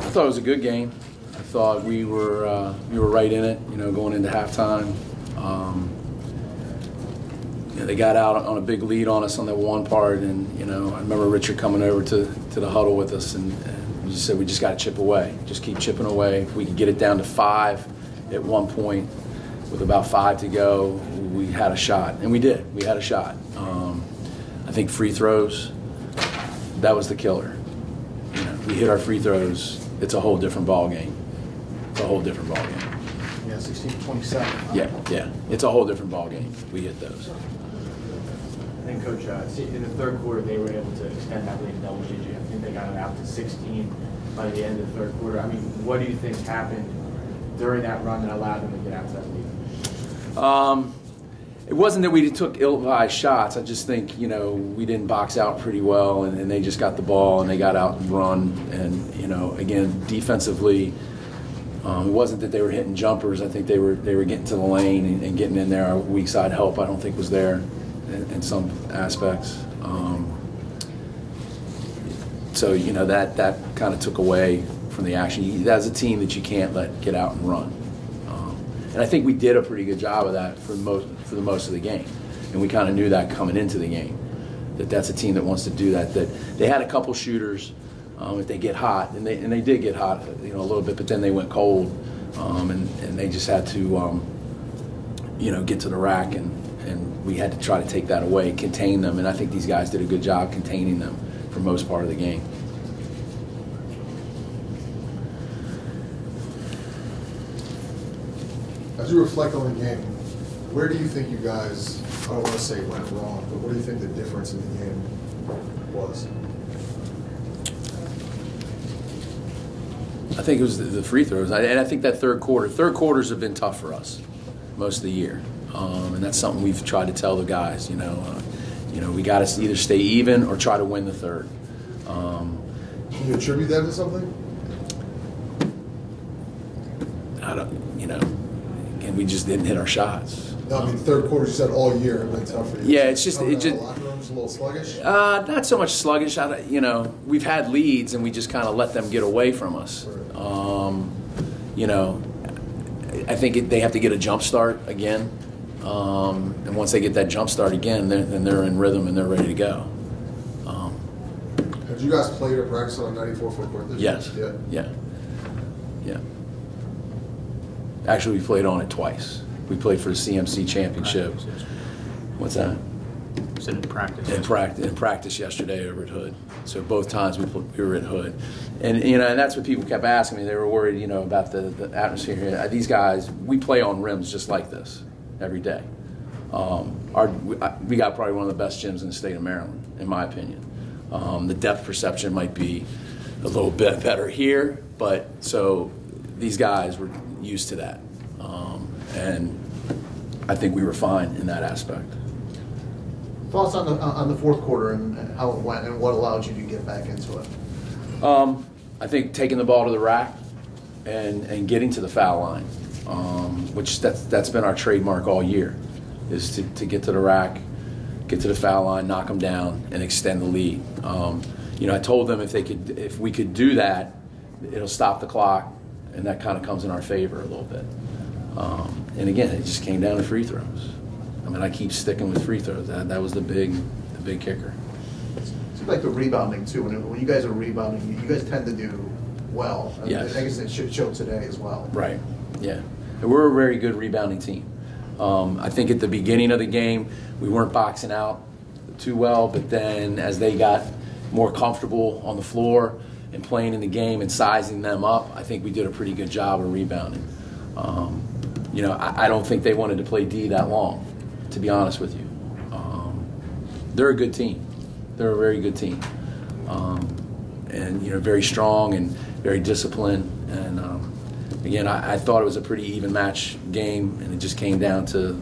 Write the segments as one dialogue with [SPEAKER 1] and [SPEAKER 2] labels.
[SPEAKER 1] I thought it was a good game. I thought we were right in it, going into halftime. They got out on a big lead on us on that one part, and I remember Richard coming over to the huddle with us, and he just said, we just got to chip away, just keep chipping away. If we could get it down to 5 at one point, with about 5 to go, we had a shot, and we did. We had a shot. I think free throws, that was the killer. We hit our free throws, it's a whole different ball game. It's a whole different ball game.
[SPEAKER 2] Yeah, 16-27.
[SPEAKER 1] Yeah, it's a whole different ball game. We hit those.
[SPEAKER 3] I think, Coach, in the third quarter, they were able to extend that lead in double digit. I think they got it out to 16 by the end of the third quarter. I mean, what do you think happened during that run that allowed them to get out to that lead?
[SPEAKER 1] It wasn't that we took ill-advised shots. I just think, we didn't box out pretty well, and they just got the ball, and they got out and run. And, again, defensively, it wasn't that they were hitting jumpers. I think they were getting to the lane and getting in there. Our weak side help, I don't think, was there in some aspects. So, that kind of took away from the action. That's a team that you can't let get out and run. And I think we did a pretty good job of that for the most of the game. And we kind of knew that coming into the game, that's a team that wants to do that. That they had a couple shooters, if they get hot, and they did get hot, a little bit, but then they went cold, and they just had to, get to the rack, and we had to try to take that away, contain them. And I think these guys did a good job containing them for most part of the game.
[SPEAKER 4] As you reflect on the game, where do you think you guys, I don't want to say went wrong, but what do you think the difference in the game was?
[SPEAKER 1] I think it was the free throws. And I think that third quarters have been tough for us most of the year. And that's something we've tried to tell the guys, we got to either stay even or try to win the third.
[SPEAKER 4] Can you attribute that to something?
[SPEAKER 1] I don't, and we just didn't hit our shots.
[SPEAKER 4] No, I mean, third quarter, you said all year it been tough for you.
[SPEAKER 1] Yeah, it's just,
[SPEAKER 4] the locker room's a little sluggish?
[SPEAKER 1] Not so much sluggish. We've had leads and we just kind of let them get away from us. Right. I think they have to get a jump start again. And once they get that jump start again, then they're in rhythm and they're ready to go.
[SPEAKER 4] Have you guys played or practiced on a 94-foot court this year?
[SPEAKER 1] Yes. Yeah. Actually, we played on it twice. We played for the CMC championship. What's that?
[SPEAKER 5] Said in practice.
[SPEAKER 1] In practice yesterday over at Hood. So both times we were at Hood, and and that's what people kept asking me. They were worried, about the atmosphere here. These guys, we play on rims just like this every day. We got probably one of the best gyms in the state of Maryland, in my opinion. The depth perception might be a little bit better here, but so these guys were used to that, and I think we were fine in that aspect.
[SPEAKER 2] Thoughts on the fourth quarter and how it went and what allowed you to get back into it?
[SPEAKER 1] I think taking the ball to the rack and getting to the foul line, which that's been our trademark all year, is to get to the rack, get to the foul line, knock them down, and extend the lead. I told them if we could do that, it'll stop the clock, and that kind of comes in our favor a little bit. And again, it just came down to free throws. I keep sticking with free throws. That was the big kicker.
[SPEAKER 2] It seems like the rebounding too. When you guys are rebounding, you guys tend to do well.
[SPEAKER 1] Yes.
[SPEAKER 2] I guess it should show today as well.
[SPEAKER 1] Right. Yeah. And we're a very good rebounding team. I think at the beginning of the game we weren't boxing out too well, but then as they got more comfortable on the floor and playing in the game and sizing them up, I think we did a pretty good job of rebounding. I don't think they wanted to play D that long, to be honest with you. They're a good team. They're a very good team. And very strong and very disciplined. And again, I thought it was a pretty even match game, and it just came down to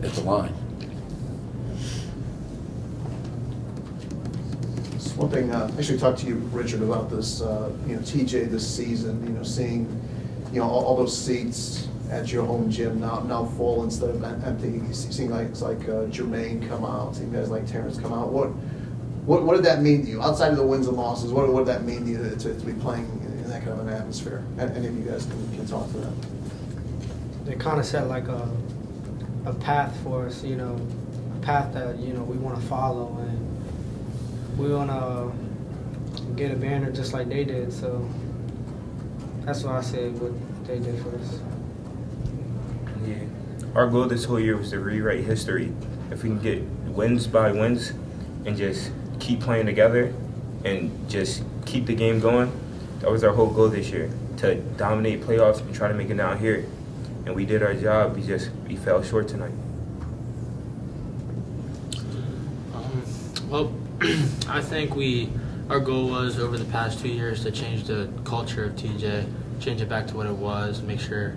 [SPEAKER 1] at the line.
[SPEAKER 2] One thing, I actually talked to you, Richard, about this, TJ this season, seeing, all those seats at your home gym now full instead of empty. Seeing guys like Jermaine come out, seeing guys like Terrence come out. What did that mean to you? Outside of the wins and losses, what did that mean to you to be playing in that kind of an atmosphere? Any of you guys can talk to that?
[SPEAKER 6] They kind of set like a path for us, you know, a path that, you know, we want to follow, and we want to get a banner just like they did. So that's why I said what they did for us.
[SPEAKER 7] Yeah. Our goal this whole year was to rewrite history. If we can get wins by wins and just keep playing together and just keep the game going, that was our whole goal this year, to dominate playoffs and try to make it down here. And we did our job. We fell short tonight.
[SPEAKER 5] Well, I think our goal was over the past 2 years to change the culture of TJ, change it back to what it was, make sure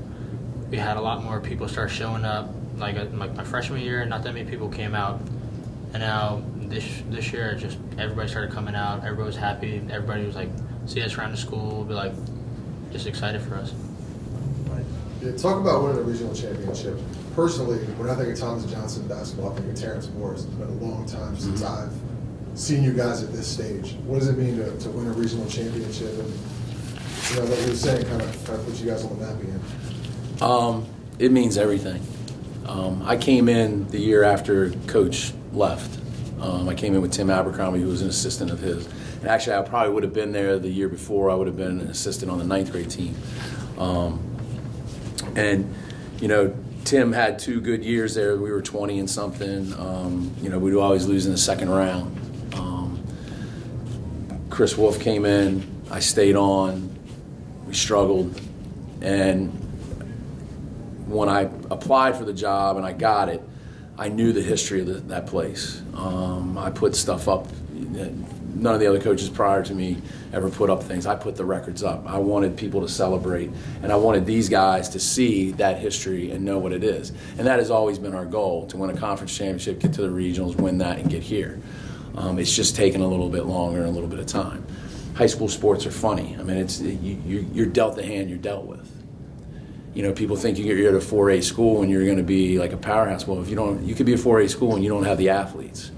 [SPEAKER 5] we had a lot more people start showing up. Like my freshman year, not that many people came out, and now this year, just everybody started coming out. Everybody was happy. Everybody was like, see us around the school, be like, just excited for us.
[SPEAKER 4] Yeah, talk about winning a regional championship. Personally, when I think of Thomas Johnson basketball, I think of Terrence Morris. It's been a long time since I've seen you guys at this stage. What does it mean to win a regional championship? And, you know, like you were saying, kind of put you guys on the map again.
[SPEAKER 1] It means everything. I came in the year after Coach left. I came in with Tim Abercrombie, who was an assistant of his. And actually, I probably would have been there the year before. I would have been an assistant on the 9th grade team. And, you know, Tim had 2 good years there. We were 20 and something. You know, we'd always lose in the second round. Chris Wolf came in. I stayed on. We struggled. And when I applied for the job and I got it, I knew the history of that place. I put stuff up. None of the other coaches prior to me ever put up things. I put the records up. I wanted people to celebrate, and I wanted these guys to see that history and know what it is. And that has always been our goal, to win a conference championship, get to the regionals, win that, and get here. It's just taken a little bit longer and a little bit of time. High school sports are funny. I mean, you're dealt the hand you're dealt with. You know, people think you're at a 4A school and you're going to be like a powerhouse. Well, if you don't, you could be a 4A school and you don't have the athletes.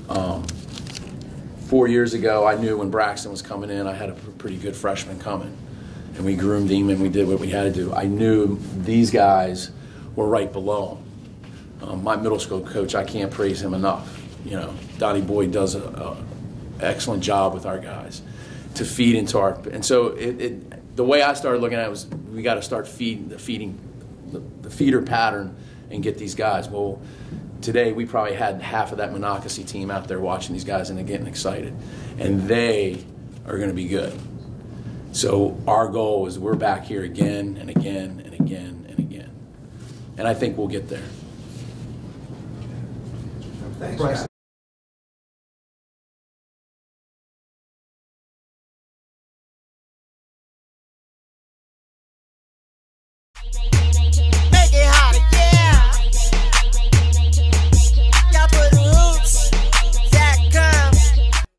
[SPEAKER 1] 4 years ago, I knew when Braxton was coming in, I had a pretty good freshman coming. And we groomed him and we did what we had to do. I knew these guys were right below him. My middle school coach, I can't praise him enough. You know, Donnie Boyd does an excellent job with our guys to feed into our, and so the way I started looking at it was, we got to start feeding the feeder pattern and get these guys. Well, today we probably had half of that Monocacy team out there watching these guys and they're getting excited, and they are going to be good. So our goal is we're back here again and again and again and again, and I think we'll get there.
[SPEAKER 2] Thanks, Bryce.